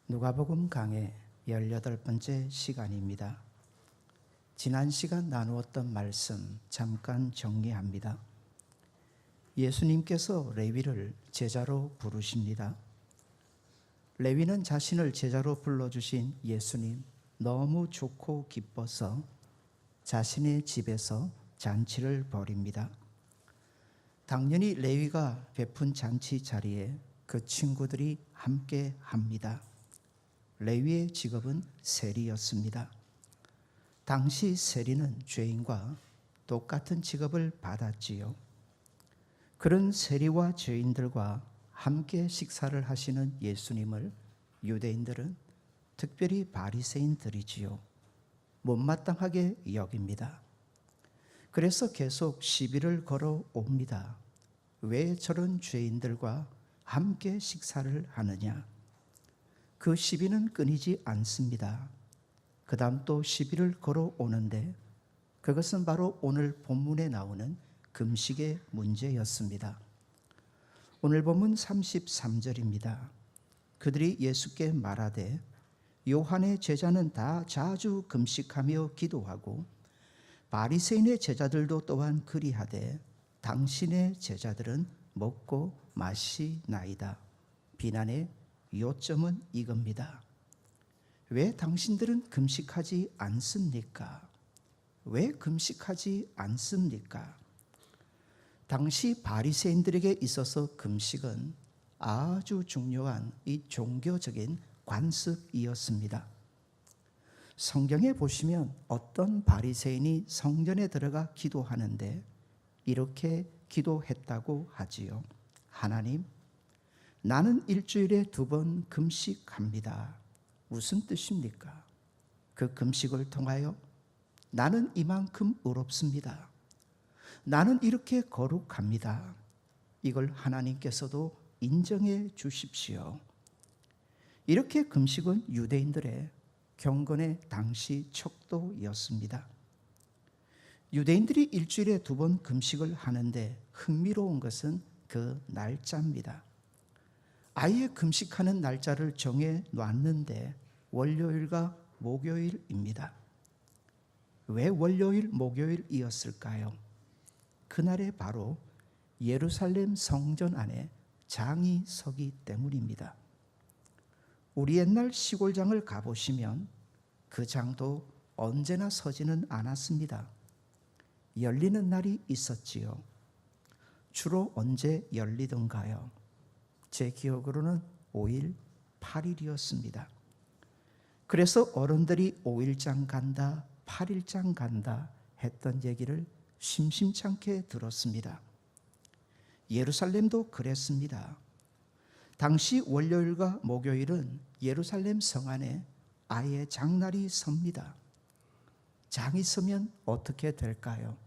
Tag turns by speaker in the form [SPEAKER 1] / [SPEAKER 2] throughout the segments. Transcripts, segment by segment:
[SPEAKER 1] 누가복음 강해 18번째 시간입니다. 지난 시간 나누었던 말씀 잠깐 정리합니다. 예수님께서 레위를 제자로 부르십니다. 레위는 자신을 제자로 불러주신 예수님 너무 좋고 기뻐서 자신의 집에서 잔치를 벌입니다. 당연히 레위가 베푼 잔치 자리에 그 친구들이 함께 합니다. 레위의 직업은 세리였습니다. 당시 세리는 죄인과 똑같은 직업을 받았지요. 그런 세리와 죄인들과 함께 식사를 하시는 예수님을 유대인들은, 특별히 바리새인들이지요, 못마땅하게 여깁니다. 그래서 계속 시비를 걸어옵니다. 왜 저런 죄인들과 함께 식사를 하느냐? 그 시비는 끊이지 않습니다. 그 다음 또 시비를 걸어오는데 그것은 바로 오늘 본문에 나오는 금식의 문제였습니다. 오늘 본문 33절입니다. 그들이 예수께 말하되 요한의 제자는 다 자주 금식하며 기도하고 바리새인의 제자들도 또한 그리하되 당신의 제자들은 먹고 마시나이다. 비난의 요점은 이겁니다. 왜 당신들은 금식하지 않습니까? 왜 금식하지 않습니까? 당시 바리새인들에게 있어서 금식은 아주 중요한 이 종교적인 관습이었습니다. 성경에 보시면 어떤 바리새인이 성전에 들어가 기도하는데 이렇게 기도했다고 하지요. 하나님, 나는 일주일에 2번 금식합니다. 무슨 뜻입니까? 그 금식을 통하여 나는 이만큼 의롭습니다. 나는 이렇게 거룩합니다. 이걸 하나님께서도 인정해 주십시오. 이렇게 금식은 유대인들의 경건의 당시 척도였습니다. 유대인들이 일주일에 2번 금식을 하는데 흥미로운 것은 그 날짜입니다. 아예 금식하는 날짜를 정해 놨는데 월요일과 목요일입니다. 왜 월요일, 목요일이었을까요? 그날에 바로 예루살렘 성전 안에 장이 서기 때문입니다. 우리 옛날 시골장을 가보시면 그 장도 언제나 서지는 않았습니다. 열리는 날이 있었지요. 주로 언제 열리던가요? 제 기억으로는 5일, 8일이었습니다. 그래서 어른들이 5일장 간다, 8일장 간다 했던 얘기를 심심찮게 들었습니다. 예루살렘도 그랬습니다. 당시 월요일과 목요일은 예루살렘 성 안에 아예 장날이 섭니다. 장이 서면 어떻게 될까요?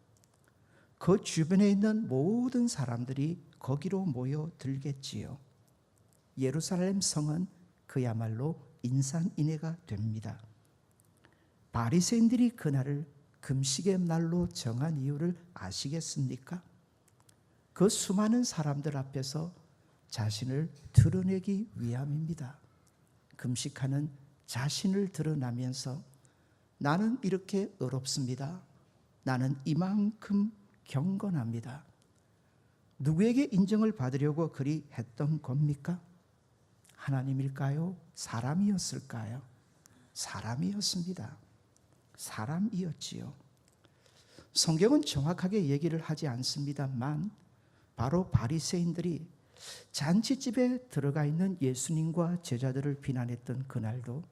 [SPEAKER 1] 그 주변에 있는 모든 사람들이 거기로 모여들겠지요. 예루살렘 성은 그야말로 인산인해가 됩니다. 바리새인들이 그날을 금식의 날로 정한 이유를 아시겠습니까? 그 수많은 사람들 앞에서 자신을 드러내기 위함입니다. 금식하는 자신을 드러나면서 나는 이렇게 의롭습니다. 나는 이만큼 경건합니다. 누구에게 인정을 받으려고 그리 했던 겁니까? 하나님일까요? 사람이었을까요? 사람이었습니다. 사람이었지요. 성경은 정확하게 얘기를 하지 않습니다만 바로 바리새인들이 잔치집에 들어가 있는 예수님과 제자들을 비난했던 그날도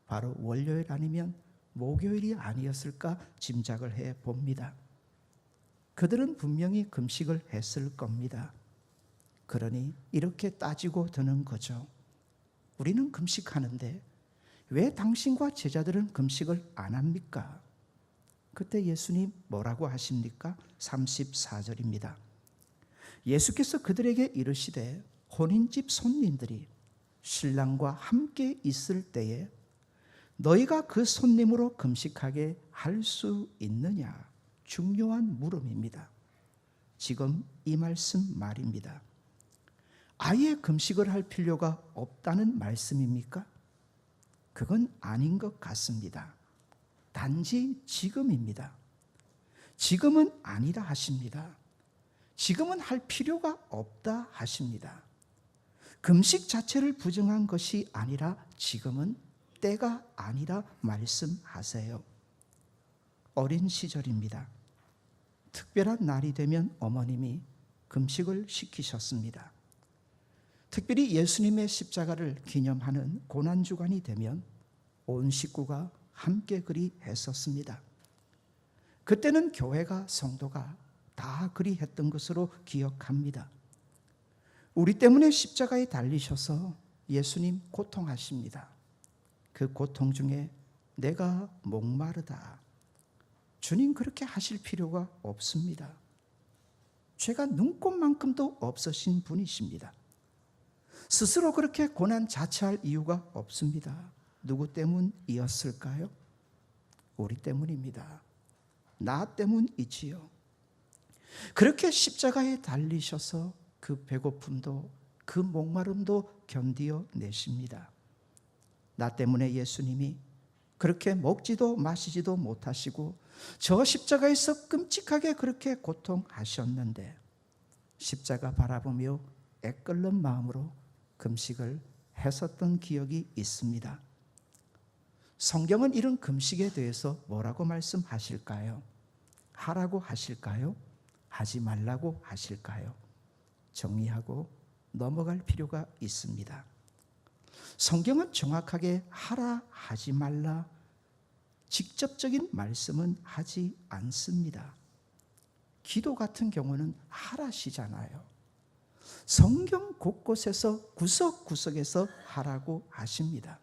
[SPEAKER 1] 바로 월요일 아니면 목요일이 아니었을까 짐작을 해 봅니다. 그들은 분명히 금식을 했을 겁니다. 그러니 이렇게 따지고 드는 거죠. 우리는 금식하는데 왜 당신과 제자들은 금식을 안 합니까? 그때 예수님 뭐라고 하십니까? 34절입니다. 예수께서 그들에게 이르시되 혼인집 손님들이 신랑과 함께 있을 때에 너희가 그 손님으로 금식하게 할 수 있느냐? 중요한 물음입니다. 지금 이 말씀 말입니다. 아예 금식을 할 필요가 없다는 말씀입니까? 그건 아닌 것 같습니다. 단지 지금입니다. 지금은 아니라 하십니다. 지금은 할 필요가 없다 하십니다. 금식 자체를 부정한 것이 아니라 지금은 때가 아니라 말씀하세요. 어린 시절입니다. 특별한 날이 되면 어머님이 금식을 시키셨습니다. 특별히 예수님의 십자가를 기념하는 고난주간이 되면 온 식구가 함께 그리 했었습니다. 그때는 교회가 성도가 다 그리 했던 것으로 기억합니다. 우리 때문에 십자가에 달리셔서 예수님 고통하십니다. 그 고통 중에 내가 목마르다. 주님 그렇게 하실 필요가 없습니다. 죄가 눈꼽만큼도 없으신 분이십니다. 스스로 그렇게 고난 자처할 이유가 없습니다. 누구 때문이었을까요? 우리 때문입니다. 나 때문이지요. 그렇게 십자가에 달리셔서 그 배고픔도 그 목마름도 견디어 내십니다. 나 때문에 예수님이 그렇게 먹지도 마시지도 못하시고 저 십자가에서 끔찍하게 그렇게 고통하셨는데 십자가 바라보며 애끓는 마음으로 금식을 했었던 기억이 있습니다. 성경은 이런 금식에 대해서 뭐라고 말씀하실까요? 하라고 하실까요? 하지 말라고 하실까요? 정리하고 넘어갈 필요가 있습니다. 성경은 정확하게 하라, 하지 말라, 직접적인 말씀은 하지 않습니다. 기도 같은 경우는 하라시잖아요. 성경 곳곳에서 구석구석에서 하라고 하십니다.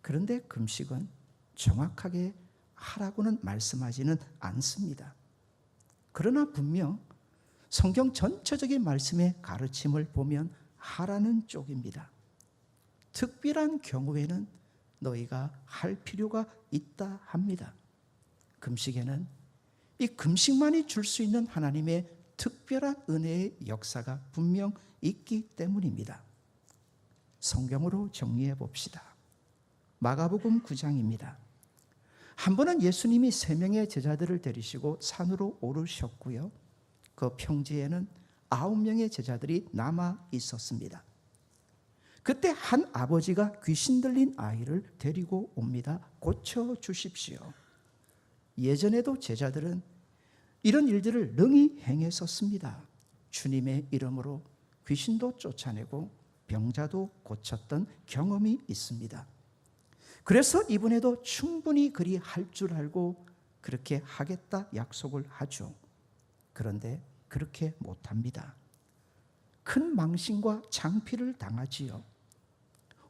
[SPEAKER 1] 그런데 금식은 정확하게 하라고는 말씀하지는 않습니다. 그러나 분명 성경 전체적인 말씀의 가르침을 보면 하라는 쪽입니다. 특별한 경우에는 너희가 할 필요가 있다 합니다. 금식에는 이 금식만이 줄 수 있는 하나님의 특별한 은혜의 역사가 분명 있기 때문입니다. 성경으로 정리해 봅시다. 마가복음 9장입니다. 한 번은 예수님이 3명의 제자들을 데리시고 산으로 오르셨고요. 그 평지에는 9명의 제자들이 남아 있었습니다. 그때 한 아버지가 귀신 들린 아이를 데리고 옵니다. 고쳐주십시오. 예전에도 제자들은 이런 일들을 능히 행했었습니다. 주님의 이름으로 귀신도 쫓아내고 병자도 고쳤던 경험이 있습니다. 그래서 이번에도 충분히 그리 할 줄 알고 그렇게 하겠다 약속을 하죠. 그런데 그렇게 못합니다. 큰 망신과 창피를 당하지요.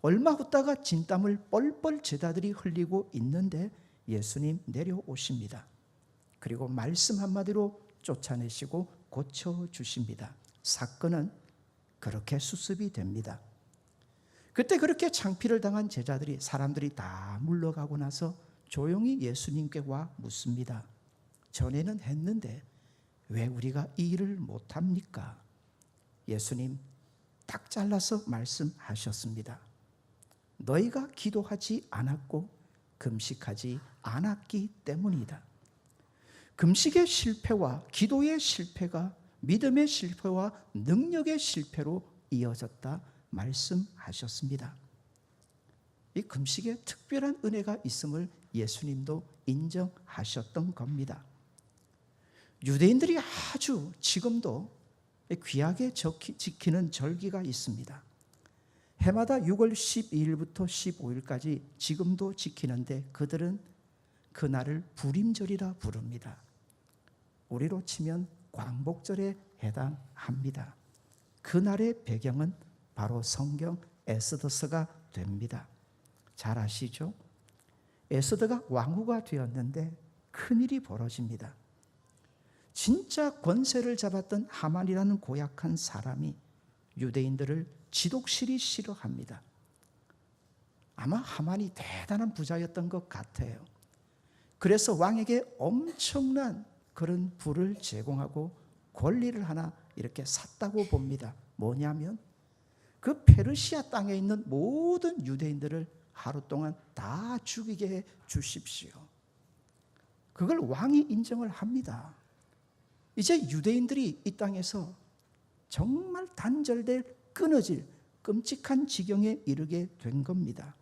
[SPEAKER 1] 얼마 후다가 진땀을 뻘뻘 제자들이 흘리고 있는데 예수님 내려오십니다. 그리고 말씀 한마디로 쫓아내시고 고쳐주십니다. 사건은 그렇게 수습이 됩니다. 그때 그렇게 창피를 당한 제자들이 사람들이 다 물러가고 나서 조용히 예수님께 와 묻습니다. 전에는 했는데 왜 우리가 이 일을 못합니까? 예수님 딱 잘라서 말씀하셨습니다. 너희가 기도하지 않았고 금식하지 않았기 때문이다. 금식의 실패와 기도의 실패가 믿음의 실패와 능력의 실패로 이어졌다 말씀하셨습니다. 이 금식에 특별한 은혜가 있음을 예수님도 인정하셨던 겁니다. 유대인들이 아주 지금도 귀하게 지키는 절기가 있습니다. 해마다 6월 12일부터 15일까지 지금도 지키는데 그들은 그날을 부림절이라 부릅니다. 우리로 치면 광복절에 해당합니다. 그날의 배경은 바로 성경 에스더서가 됩니다. 잘 아시죠? 에스더가 왕후가 되었는데 큰일이 벌어집니다. 진짜 권세를 잡았던 하만이라는 고약한 사람이 유대인들을 지독실히 싫어합니다. 아마 하만이 대단한 부자였던 것 같아요. 그래서 왕에게 엄청난 그런 부를 제공하고 권리를 하나 이렇게 샀다고 봅니다. 뭐냐면 그 페르시아 땅에 있는 모든 유대인들을 하루 동안 다 죽이게 해 주십시오. 그걸 왕이 인정을 합니다. 이제 유대인들이 이 땅에서 정말 단절될, 끊어질 끔찍한 지경에 이르게 된 겁니다.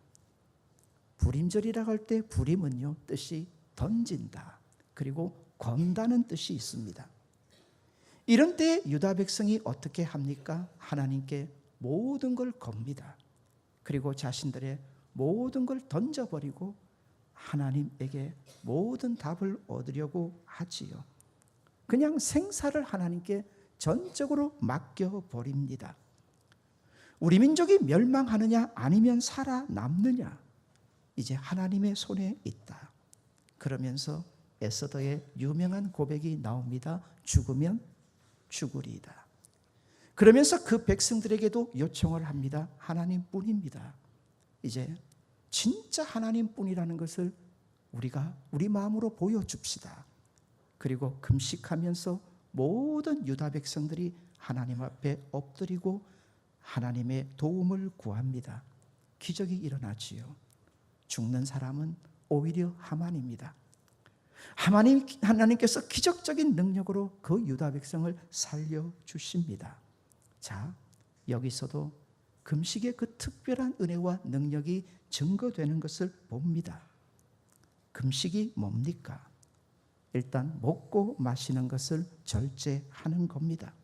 [SPEAKER 1] 부림절이라고 할 때 부림은요, 뜻이 던진다, 그리고 건다는 뜻이 있습니다. 이런 때 유다 백성이 어떻게 합니까? 하나님께 모든 걸 겁니다. 그리고 자신들의 모든 걸 던져버리고 하나님에게 모든 답을 얻으려고 하지요. 그냥 생사를 하나님께 전적으로 맡겨버립니다. 우리 민족이 멸망하느냐 아니면 살아남느냐, 이제 하나님의 손에 있다. 그러면서 에스더의 유명한 고백이 나옵니다. 죽으면 죽으리이다. 그러면서 그 백성들에게도 요청을 합니다. 하나님뿐입니다. 이제 진짜 하나님뿐이라는 것을 우리가 우리 마음으로 보여줍시다. 그리고 금식하면서 모든 유다 백성들이 하나님 앞에 엎드리고 하나님의 도움을 구합니다. 기적이 일어나지요. 죽는 사람은 오히려 하만입니다. 하나님께서 기적적인 능력으로 그 유다 백성을 살려주십니다. 자, 여기서도 금식의 그 특별한 은혜와 능력이 증거되는 것을 봅니다. 금식이 뭡니까? 일단 먹고 마시는 것을 절제하는 겁니다.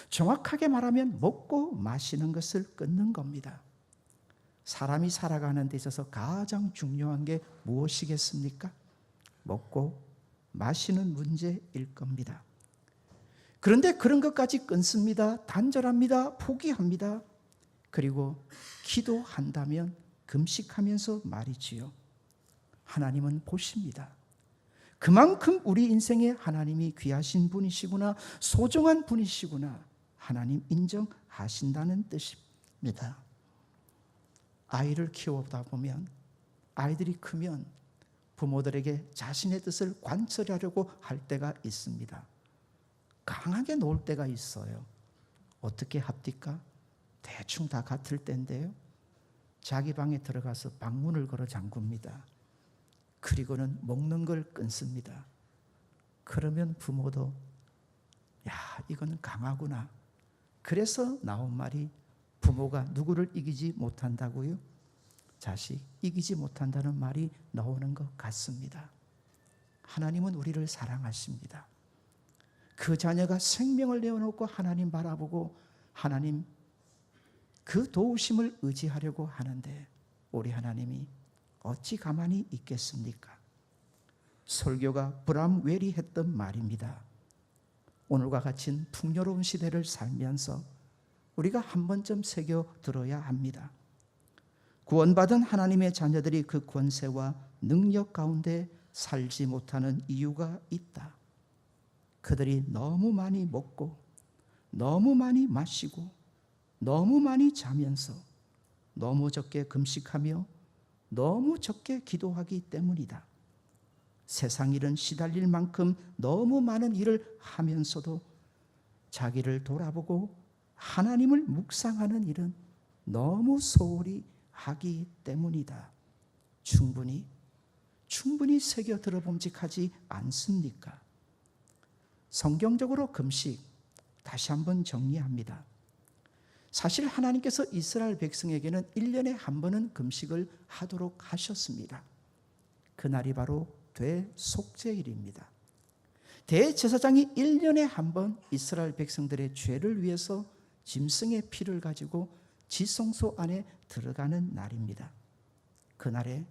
[SPEAKER 1] 정확하게 말하면 먹고 마시는 것을 끊는 겁니다. 사람이 살아가는 데 있어서 가장 중요한 게 무엇이겠습니까? 먹고 마시는 문제일 겁니다. 그런데 그런 것까지 끊습니다. 단절합니다. 포기합니다. 그리고 기도한다면 금식하면서 말이지요. 하나님은 보십니다. 그만큼 우리 인생에 하나님이 귀하신 분이시구나, 소중한 분이시구나, 하나님 인정하신다는 뜻입니다. 아이를 키우다 보면 아이들이 크면 부모들에게 자신의 뜻을 관철하려고 할 때가 있습니다. 강하게 놓을 때가 있어요. 어떻게 합니까? 대충 다 같을 때인데요. 자기 방에 들어가서 방문을 걸어 잠굽니다. 그리고는 먹는 걸 끊습니다. 그러면 부모도 야, 이거는 강하구나. 그래서 나온 말이 부모가 누구를 이기지 못한다고요? 자식 이기지 못한다는 말이 나오는 것 같습니다. 하나님은 우리를 사랑하십니다. 그 자녀가 생명을 내어놓고 하나님 바라보고 하나님 그 도우심을 의지하려고 하는데 우리 하나님이 어찌 가만히 있겠습니까? 설교가 브람웰이 했던 말입니다. 오늘과 같은 풍요로운 시대를 살면서 우리가 한 번쯤 새겨 들어야 합니다. 구원받은 하나님의 자녀들이 그 권세와 능력 가운데 살지 못하는 이유가 있다. 그들이 너무 많이 먹고 너무 많이 마시고 너무 많이 자면서 너무 적게 금식하며 너무 적게 기도하기 때문이다. 세상 일은 시달릴 만큼 너무 많은 일을 하면서도 자기를 돌아보고 하나님을 묵상하는 일은 너무 소홀히 하기 때문이다. 충분히 새겨 들어봄직하지 않습니까? 성경적으로 금식 다시 한번 정리합니다. 사실 하나님께서 이스라엘 백성에게는 1년에 한 번은 금식을 하도록 하셨습니다. 그날이 바로 대속죄일입니다. 대제사장이 1년에 한 번 이스라엘 백성들의 죄를 위해서 짐승의 피를 가지고 지성소 안에 들어가는 날입니다. 그날에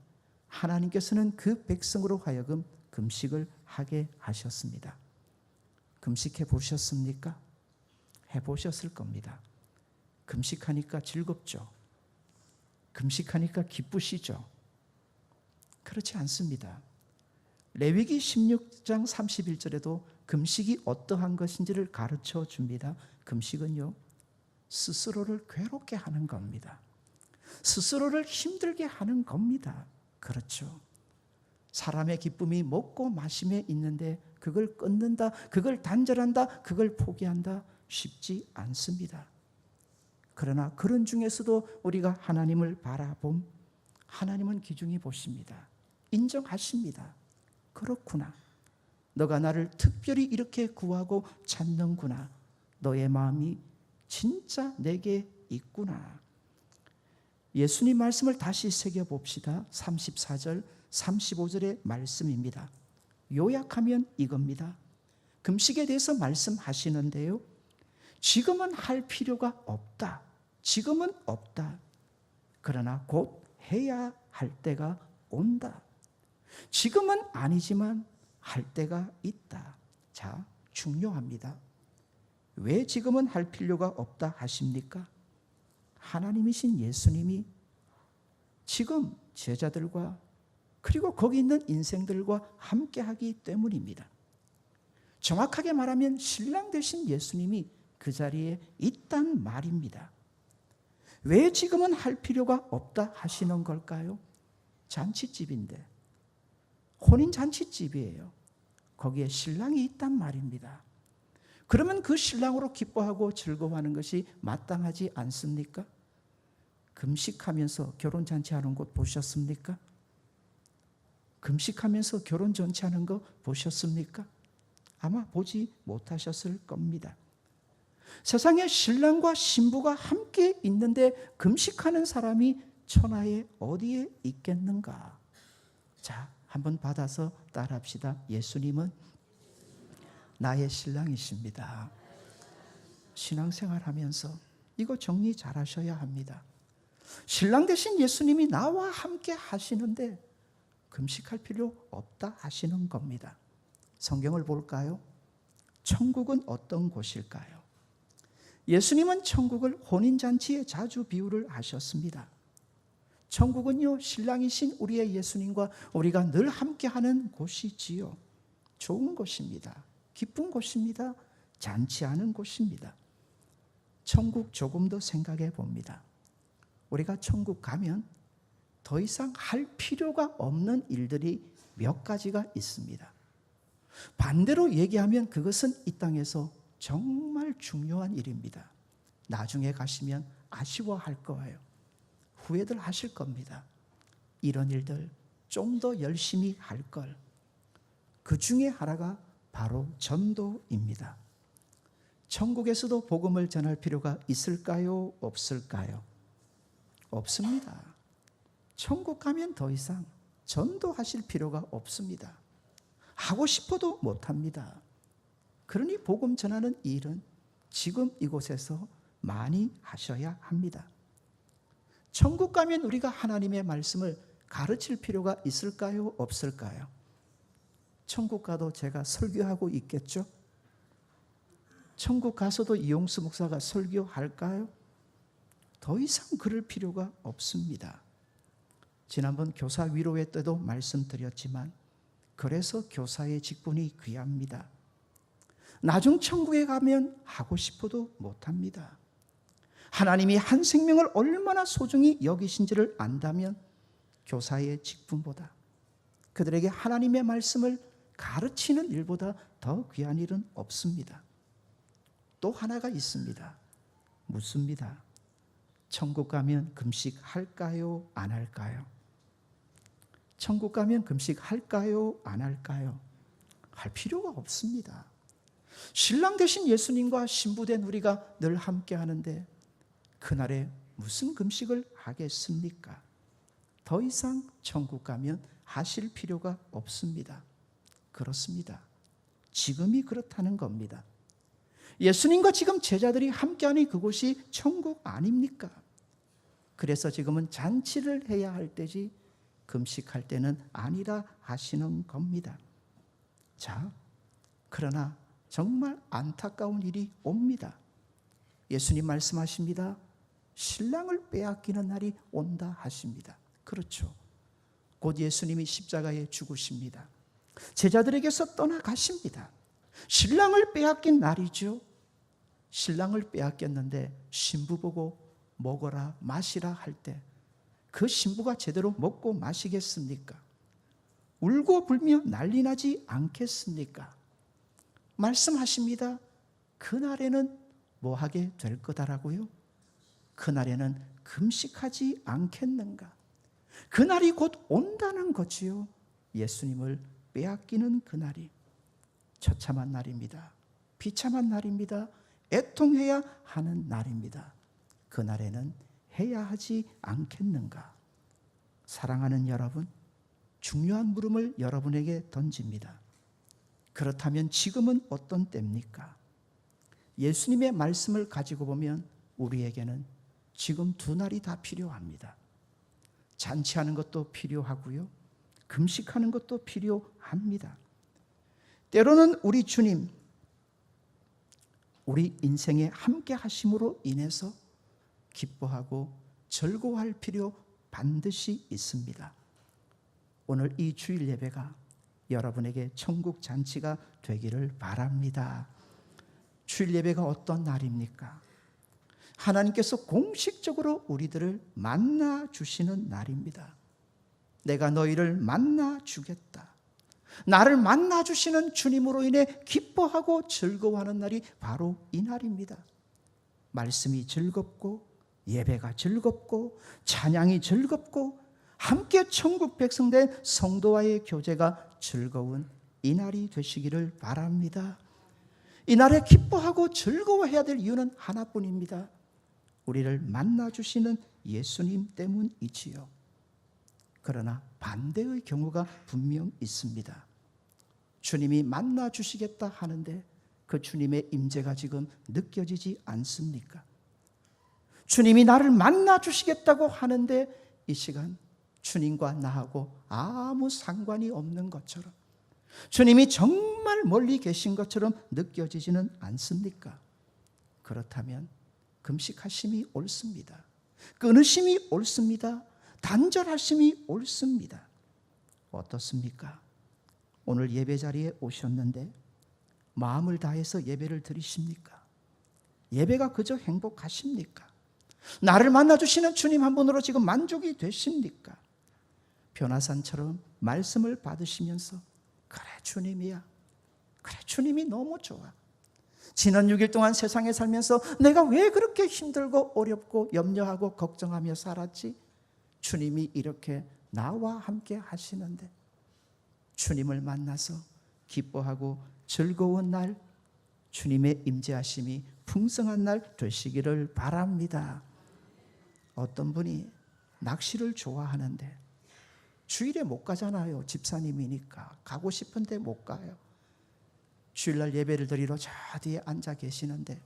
[SPEAKER 1] 하나님께서는 그 백성으로 하여금 금식을 하게 하셨습니다. 금식해 보셨습니까? 해보셨을 겁니다. 금식하니까 즐겁죠. 금식하니까 기쁘시죠. 그렇지 않습니다. 레위기 16장 31절에도 금식이 어떠한 것인지를 가르쳐 줍니다. 금식은요, 스스로를 괴롭게 하는 겁니다. 스스로를 힘들게 하는 겁니다. 그렇죠. 사람의 기쁨이 먹고 마심에 있는데 그걸 끊는다, 그걸 단절한다, 그걸 포기한다 쉽지 않습니다. 그러나 그런 중에서도 우리가 하나님을 바라봄, 하나님은 귀중히 보십니다. 인정하십니다. 그렇구나. 너가 나를 특별히 이렇게 구하고 찾는구나. 너의 마음이 진짜 내게 있구나. 예수님 말씀을 다시 새겨봅시다. 34절, 35절의 말씀입니다. 요약하면 이겁니다. 금식에 대해서 말씀하시는데요. 지금은 할 필요가 없다. 지금은 없다. 그러나 곧 해야 할 때가 온다. 지금은 아니지만 할 때가 있다. 자, 중요합니다. 왜 지금은 할 필요가 없다 하십니까? 하나님이신 예수님이 지금 제자들과 그리고 거기 있는 인생들과 함께하기 때문입니다. 정확하게 말하면 신랑 되신 예수님이 그 자리에 있단 말입니다. 왜 지금은 할 필요가 없다 하시는 걸까요? 잔치집인데, 혼인잔치집이에요. 거기에 신랑이 있단 말입니다. 그러면 그 신랑으로 기뻐하고 즐거워하는 것이 마땅하지 않습니까? 금식하면서 결혼잔치하는 곳 보셨습니까? 금식하면서 결혼잔치하는 거 보셨습니까? 아마 보지 못하셨을 겁니다. 세상에 신랑과 신부가 함께 있는데 금식하는 사람이 천하에 어디에 있겠는가? 자, 한번 받아서 따라합시다. 예수님은 나의 신랑이십니다. 신앙생활하면서 이거 정리 잘 하셔야 합니다. 신랑 되신 예수님이 나와 함께 하시는데 금식할 필요 없다 하시는 겁니다. 성경을 볼까요? 천국은 어떤 곳일까요? 예수님은 천국을 혼인잔치에 자주 비유를 하셨습니다. 천국은요, 신랑이신 우리의 예수님과 우리가 늘 함께하는 곳이지요. 좋은 곳입니다. 기쁜 곳입니다. 잔치하는 곳입니다. 천국 조금 더 생각해 봅니다. 우리가 천국 가면 더 이상 할 필요가 없는 일들이 몇 가지가 있습니다. 반대로 얘기하면 그것은 이 땅에서 정말 중요한 일입니다. 나중에 가시면 아쉬워할 거예요. 후회들 하실 겁니다. 이런 일들 좀 더 열심히 할 걸. 그 중에 하나가 바로 전도입니다. 천국에서도 복음을 전할 필요가 있을까요? 없을까요? 없습니다. 천국 가면 더 이상 전도하실 필요가 없습니다. 하고 싶어도 못합니다. 그러니 복음 전하는 일은 지금 이곳에서 많이 하셔야 합니다. 천국 가면 우리가 하나님의 말씀을 가르칠 필요가 있을까요? 없을까요? 천국 가도 제가 설교하고 있겠죠? 천국 가서도 이용수 목사가 설교할까요? 더 이상 그럴 필요가 없습니다. 지난번 교사 위로회 때도 말씀드렸지만 그래서 교사의 직분이 귀합니다. 나중 천국에 가면 하고 싶어도 못합니다. 하나님이 한 생명을 얼마나 소중히 여기신지를 안다면 교사의 직분보다 그들에게 하나님의 말씀을 가르치는 일보다 더 귀한 일은 없습니다. 또 하나가 있습니다. 묻습니다. 천국 가면 금식할까요? 안 할까요? 천국 가면 금식할까요? 안 할까요? 할 필요가 없습니다. 신랑 되신 예수님과 신부된 우리가 늘 함께 하는데 그날에 무슨 금식을 하겠습니까? 더 이상 천국 가면 하실 필요가 없습니다. 그렇습니다. 지금이 그렇다는 겁니다. 예수님과 지금 제자들이 함께하는 그곳이 천국 아닙니까? 그래서 지금은 잔치를 해야 할 때지 금식할 때는 아니라 하시는 겁니다. 자, 그러나 정말 안타까운 일이 옵니다. 예수님 말씀하십니다. 신랑을 빼앗기는 날이 온다 하십니다. 그렇죠. 곧 예수님이 십자가에 죽으십니다. 제자들에게서 떠나가십니다. 신랑을 빼앗긴 날이죠. 신랑을 빼앗겼는데 신부 보고 먹어라 마시라 할 때 그 신부가 제대로 먹고 마시겠습니까? 울고 불며 난리 나지 않겠습니까? 말씀하십니다. 그날에는 뭐 하게 될 거다라고요? 그날에는 금식하지 않겠는가? 그날이 곧 온다는 거지요. 예수님을 빼앗기는 그날이 처참한 날입니다. 비참한 날입니다. 애통해야 하는 날입니다. 그날에는 해야 하지 않겠는가? 사랑하는 여러분, 중요한 물음을 여러분에게 던집니다. 그렇다면 지금은 어떤 때입니까? 예수님의 말씀을 가지고 보면 우리에게는 지금 두 날이 다 필요합니다. 잔치하는 것도 필요하고요. 금식하는 것도 필요합니다. 때로는 우리 주님, 우리 인생에 함께 하심으로 인해서 기뻐하고 즐거워할 필요 반드시 있습니다. 오늘 이 주일 예배가 여러분에게 천국 잔치가 되기를 바랍니다. 주일 예배가 어떤 날입니까? 하나님께서 공식적으로 우리들을 만나 주시는 날입니다. 내가 너희를 만나 주겠다. 나를 만나 주시는 주님으로 인해 기뻐하고 즐거워하는 날이 바로 이 날입니다. 말씀이 즐겁고 예배가 즐겁고 찬양이 즐겁고 함께 천국 백성된 성도와의 교제가 즐거운 이 날이 되시기를 바랍니다. 이 날에 기뻐하고 즐거워해야 될 이유는 하나뿐입니다. 우리를 만나 주시는 예수님 때문이지요. 그러나 반대의 경우가 분명 있습니다. 주님이 만나 주시겠다 하는데 그 주님의 임재가 지금 느껴지지 않습니까? 주님이 나를 만나 주시겠다고 하는데 이 시간 주님과 나하고 아무 상관이 없는 것처럼, 주님이 정말 멀리 계신 것처럼 느껴지지는 않습니까? 그렇다면 금식하심이 옳습니다. 끊으심이 옳습니다. 단절하심이 옳습니다. 어떻습니까? 오늘 예배 자리에 오셨는데 마음을 다해서 예배를 드리십니까? 예배가 그저 행복하십니까? 나를 만나주시는 주님 한 분으로 지금 만족이 되십니까? 변화산처럼 말씀을 받으시면서 그래 주님이야, 그래 주님이 너무 좋아. 지난 6일 동안 세상에 살면서 내가 왜 그렇게 힘들고 어렵고 염려하고 걱정하며 살았지? 주님이 이렇게 나와 함께 하시는데 주님을 만나서 기뻐하고 즐거운 날, 주님의 임재하심이 풍성한 날 되시기를 바랍니다. 어떤 분이 낚시를 좋아하는데 주일에 못 가잖아요. 집사님이니까 가고 싶은데 못 가요. 주일날 예배를 드리러 저 뒤에 앉아 계시는데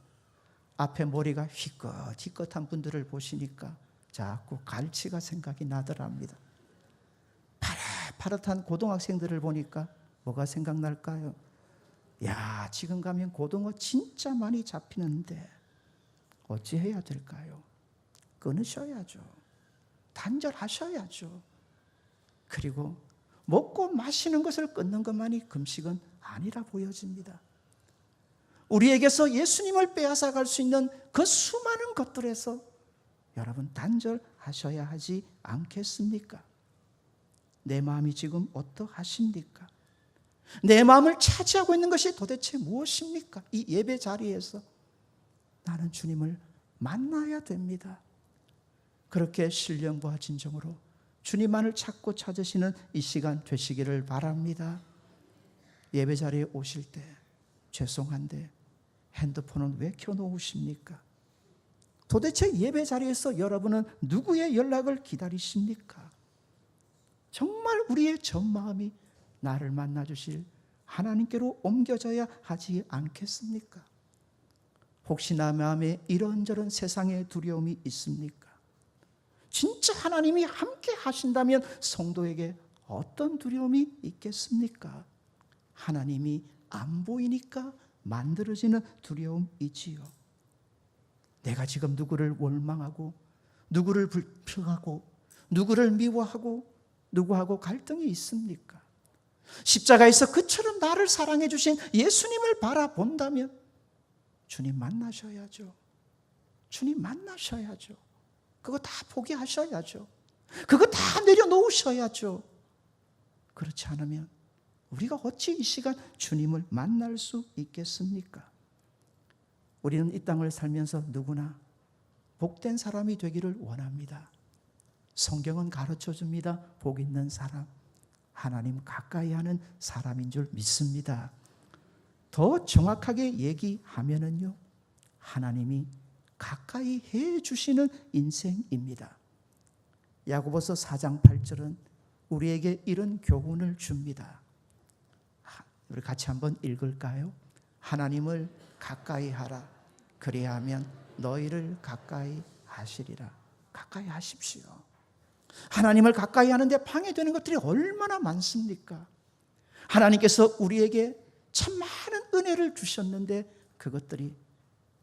[SPEAKER 1] 앞에 머리가 휘끗휘끗한 분들을 보시니까 자꾸 갈치가 생각이 나더랍니다. 파릇파릇한 고등학생들을 보니까 뭐가 생각날까요? 야, 지금 가면 고등어 진짜 많이 잡히는데 어찌해야 될까요? 끊으셔야죠. 단절하셔야죠. 그리고 먹고 마시는 것을 끊는 것만이 금식은 아니라 보여집니다. 우리에게서 예수님을 빼앗아 갈 수 있는 그 수많은 것들에서 여러분 단절하셔야 하지 않겠습니까? 내 마음이 지금 어떠하십니까? 내 마음을 차지하고 있는 것이 도대체 무엇입니까? 이 예배 자리에서 나는 주님을 만나야 됩니다. 그렇게 신령과 진정으로 주님만을 찾고 찾으시는 이 시간 되시기를 바랍니다. 예배 자리에 오실 때 죄송한데 핸드폰은 왜 켜놓으십니까? 도대체 예배 자리에서 여러분은 누구의 연락을 기다리십니까? 정말 우리의 전 마음이 나를 만나 주실 하나님께로 옮겨져야 하지 않겠습니까? 혹시 나 마음에 이런저런 세상의 두려움이 있습니까? 진짜 하나님이 함께 하신다면 성도에게 어떤 두려움이 있겠습니까? 하나님이 안 보이니까 만들어지는 두려움이지요. 내가 지금 누구를 원망하고 누구를 불평하고 누구를 미워하고 누구하고 갈등이 있습니까? 십자가에서 그처럼 나를 사랑해 주신 예수님을 바라본다면 주님 만나셔야죠. 주님 만나셔야죠. 그거 다 포기하셔야죠. 그거 다 내려놓으셔야죠. 그렇지 않으면 우리가 어찌 이 시간 주님을 만날 수 있겠습니까? 우리는 이 땅을 살면서 누구나 복된 사람이 되기를 원합니다. 성경은 가르쳐 줍니다. 복 있는 사람, 하나님 가까이 하는 사람인 줄 믿습니다. 더 정확하게 얘기하면은요, 하나님이 가까이 해 주시는 인생입니다. 야고보서 4장 8절은 우리에게 이런 교훈을 줍니다. 우리 같이 한번 읽을까요? 하나님을 가까이 하라. 그래야 하면 너희를 가까이 하시리라. 가까이 하십시오. 하나님을 가까이 하는데 방해되는 것들이 얼마나 많습니까? 하나님께서 우리에게 참 많은 은혜를 주셨는데 그것들이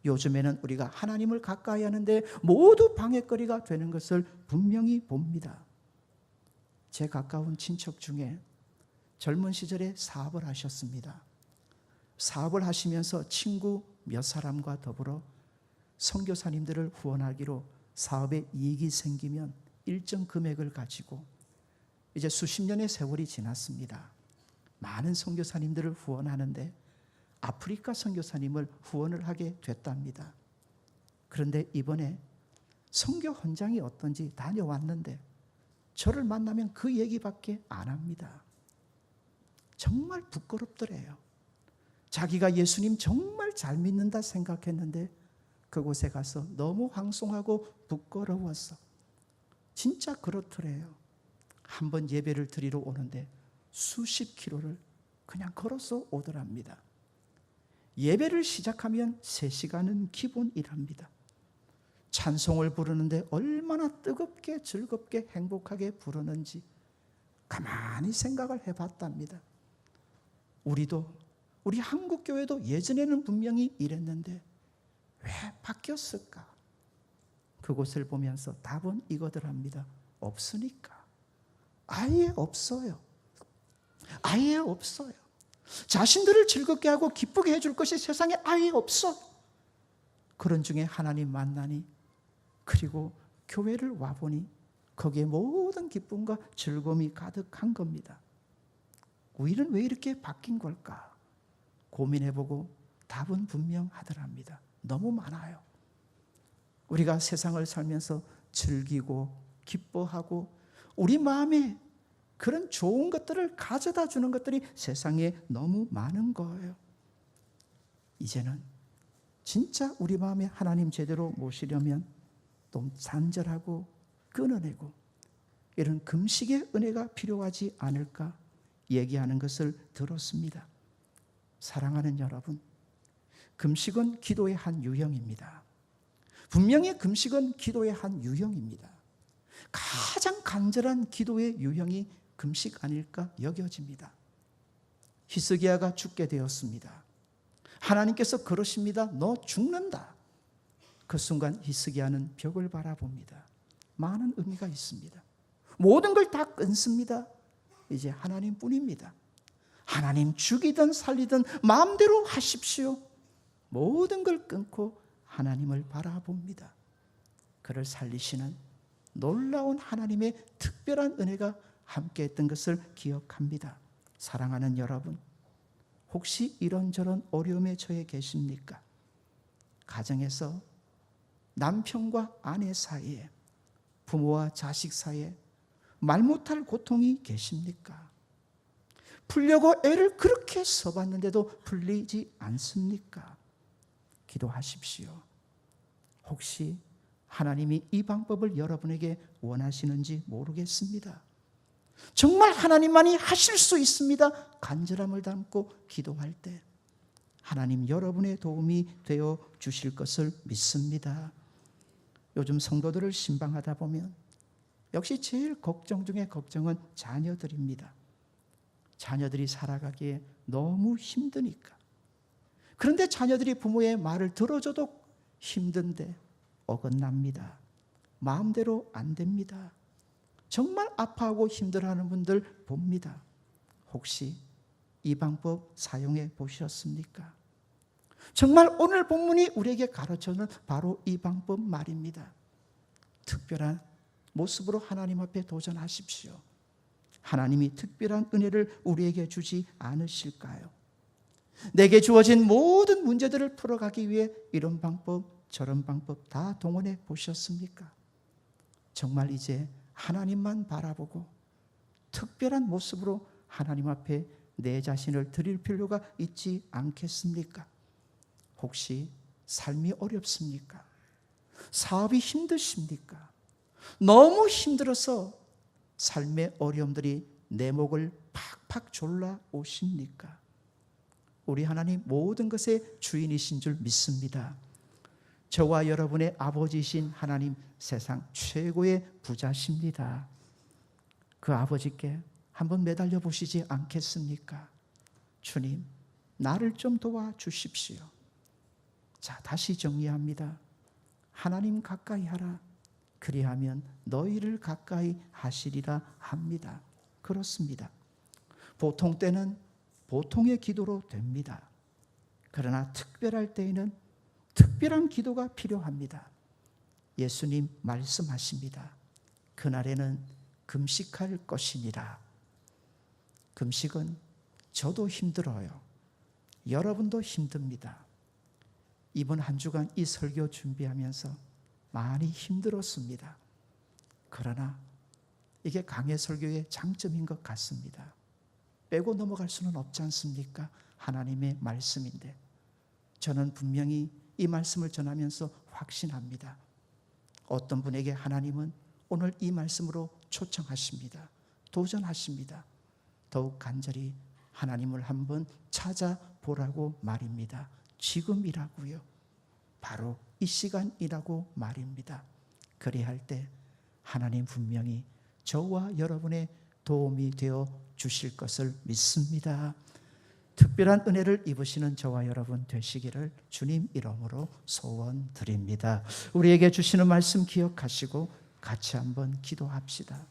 [SPEAKER 1] 요즘에는 우리가 하나님을 가까이 하는데 모두 방해거리가 되는 것을 분명히 봅니다. 제 가까운 친척 중에 젊은 시절에 사업을 하셨습니다. 사업을 하시면서 친구 몇 사람과 더불어 선교사님들을 후원하기로 사업에 이익이 생기면 일정 금액을 가지고 이제 수십 년의 세월이 지났습니다. 많은 선교사님들을 후원하는데 아프리카 선교사님을 후원을 하게 됐답니다. 그런데 이번에 선교 현장이 어떤지 다녀왔는데 저를 만나면 그 얘기밖에 안 합니다. 정말 부끄럽더래요. 자기가 예수님 정말 잘 믿는다 생각했는데 그곳에 가서 너무 황송하고 부끄러웠어. 진짜 그렇더래요. 한번 예배를 드리러 오는데 수십 킬로를 그냥 걸어서 오더랍니다. 예배를 시작하면 3시간은 기본이랍니다. 찬송을 부르는데 얼마나 뜨겁게 즐겁게 행복하게 부르는지 가만히 생각을 해봤답니다. 우리 한국교회도 예전에는 분명히 이랬는데 왜 바뀌었을까? 그곳을 보면서 답은 이거더랍니다. 없으니까. 아예 없어요. 아예 없어요. 자신들을 즐겁게 하고 기쁘게 해줄 것이 세상에 아예 없어. 그런 중에 하나님 만나니 그리고 교회를 와보니 거기에 모든 기쁨과 즐거움이 가득한 겁니다. 우리는 왜 이렇게 바뀐 걸까? 고민해보고 답은 분명하더랍니다. 너무 많아요. 우리가 세상을 살면서 즐기고 기뻐하고 우리 마음에 그런 좋은 것들을 가져다 주는 것들이 세상에 너무 많은 거예요. 이제는 진짜 우리 마음에 하나님 제대로 모시려면 좀 잔절하고 끊어내고 이런 금식의 은혜가 필요하지 않을까 얘기하는 것을 들었습니다. 사랑하는 여러분, 금식은 기도의 한 유형입니다. 분명히 금식은 기도의 한 유형입니다. 가장 간절한 기도의 유형이 금식 아닐까 여겨집니다. 히스기야가 죽게 되었습니다. 하나님께서 그러십니다. 너 죽는다. 그 순간 히스기야는 벽을 바라봅니다. 많은 의미가 있습니다. 모든 걸 다 끊습니다. 이제 하나님뿐입니다. 하나님 죽이든 살리든 마음대로 하십시오. 모든 걸 끊고 하나님을 바라봅니다. 그를 살리시는 놀라운 하나님의 특별한 은혜가 함께했던 것을 기억합니다. 사랑하는 여러분, 혹시 이런저런 어려움에 처해 계십니까? 가정에서 남편과 아내 사이에, 부모와 자식 사이에 말 못할 고통이 계십니까? 풀려고 애를 그렇게 써봤는데도 풀리지 않습니까? 기도하십시오. 혹시 하나님이 이 방법을 여러분에게 원하시는지 모르겠습니다. 정말 하나님만이 하실 수 있습니다. 간절함을 담고 기도할 때 하나님 여러분의 도움이 되어 주실 것을 믿습니다. 요즘 성도들을 신방하다 보면 역시 제일 걱정 중에 걱정은 자녀들입니다. 자녀들이 살아가기에 너무 힘드니까. 그런데 자녀들이 부모의 말을 들어줘도 힘든데 어긋납니다. 마음대로 안 됩니다. 정말 아파하고 힘들어하는 분들 봅니다. 혹시 이 방법 사용해 보셨습니까? 정말 오늘 본문이 우리에게 가르쳐주는 바로 이 방법 말입니다. 특별한 모습으로 하나님 앞에 도전하십시오. 하나님이 특별한 은혜를 우리에게 주지 않으실까요? 내게 주어진 모든 문제들을 풀어가기 위해 이런 방법 저런 방법 다 동원해 보셨습니까? 정말 이제 하나님만 바라보고 특별한 모습으로 하나님 앞에 내 자신을 드릴 필요가 있지 않겠습니까? 혹시 삶이 어렵습니까? 사업이 힘드십니까? 너무 힘들어서 삶의 어려움들이 내 목을 팍팍 졸라 오십니까? 우리 하나님 모든 것의 주인이신 줄 믿습니다. 저와 여러분의 아버지이신 하나님, 세상 최고의 부자십니다. 그 아버지께 한번 매달려 보시지 않겠습니까? 주님, 나를 좀 도와주십시오. 자, 다시 정리합니다. 하나님 가까이 하라. 그리하면 너희를 가까이 하시리라 합니다. 그렇습니다. 보통 때는 보통의 기도로 됩니다. 그러나 특별할 때에는 특별한 기도가 필요합니다. 예수님 말씀하십니다. 그날에는 금식할 것이니라. 금식은 저도 힘들어요. 여러분도 힘듭니다. 이번 한 주간 이 설교 준비하면서 많이 힘들었습니다. 그러나 이게 강해 설교의 장점인 것 같습니다. 빼고 넘어갈 수는 없지 않습니까? 하나님의 말씀인데 저는 분명히 이 말씀을 전하면서 확신합니다. 어떤 분에게 하나님은 오늘 이 말씀으로 초청하십니다. 도전하십니다. 더욱 간절히 하나님을 한번 찾아보라고 말입니다. 지금이라고요. 바로 이 시간이라고 말입니다. 그리할 때 하나님 분명히 저와 여러분의 도움이 되어 주실 것을 믿습니다. 특별한 은혜를 입으시는 저와 여러분 되시기를 주님 이름으로 소원드립니다. 우리에게 주시는 말씀 기억하시고 같이 한번 기도합시다.